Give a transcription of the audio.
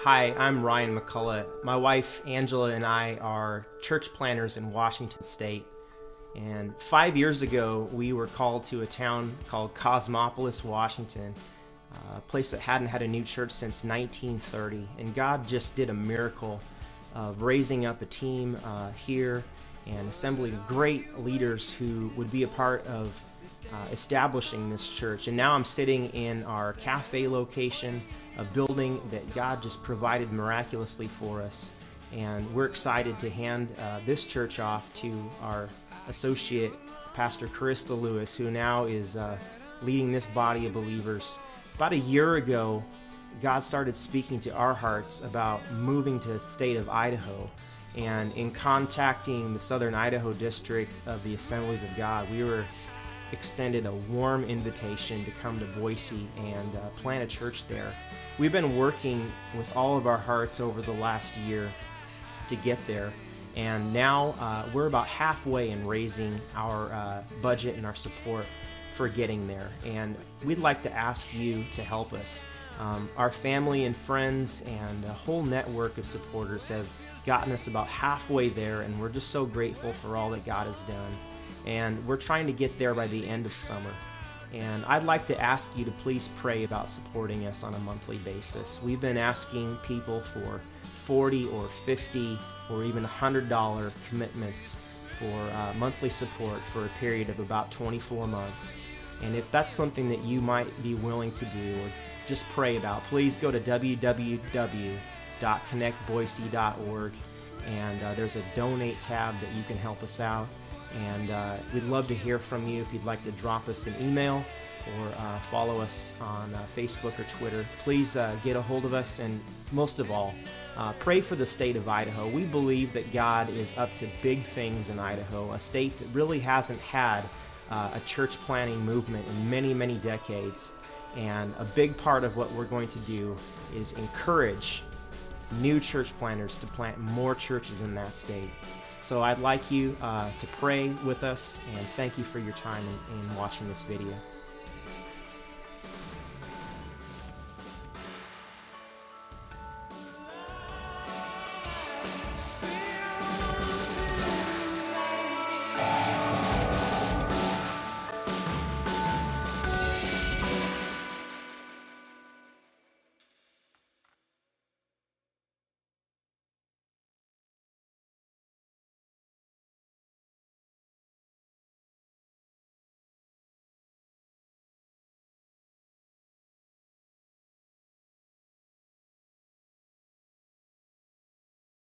Hi, I'm Ryan McCullough. My wife Angela and I are church planners in Washington State. And 5 years ago, we were called to a town called Cosmopolis, Washington, a place that hadn't had a new church since 1930. And God just did a miracle of raising up a team here and assembling great leaders who would be a part of establishing this church. And now I'm sitting in our cafe location, a building that God just provided miraculously for us. And we're excited to hand this church off to our associate, Pastor Carista Lewis, who now is leading this body of believers. About a year ago, God started speaking to our hearts about moving to the state of Idaho. And in contacting the Southern Idaho district of the Assemblies of God, we were extended a warm invitation to come to Boise and plant a church there. We've been working with all of our hearts over the last year to get there, and now we're about halfway in raising our budget and our support for getting there, and we'd like to ask you to help us. Our family and friends and a whole network of supporters have gotten us about halfway there, and we're just so grateful for all that God has done. And we're trying to get there by the end of summer. And I'd like to ask you to please pray about supporting us on a monthly basis. We've been asking people for $40 or $50 or even $100 commitments for monthly support for a period of about 24 months. And if that's something that you might be willing to do or just pray about, please go to www.connectboise.org, and there's a donate tab that you can help us out. And we'd love to hear from you. If you'd like to drop us an email or follow us on Facebook or Twitter, please get a hold of us. And most of all, pray for the state of Idaho. We believe that God is up to big things in Idaho, a state that really hasn't had a church planting movement in many, many decades. And a big part of what we're going to do is encourage new church planters to plant more churches in that state. So I'd like you to pray with us, and thank you for your time in watching this video.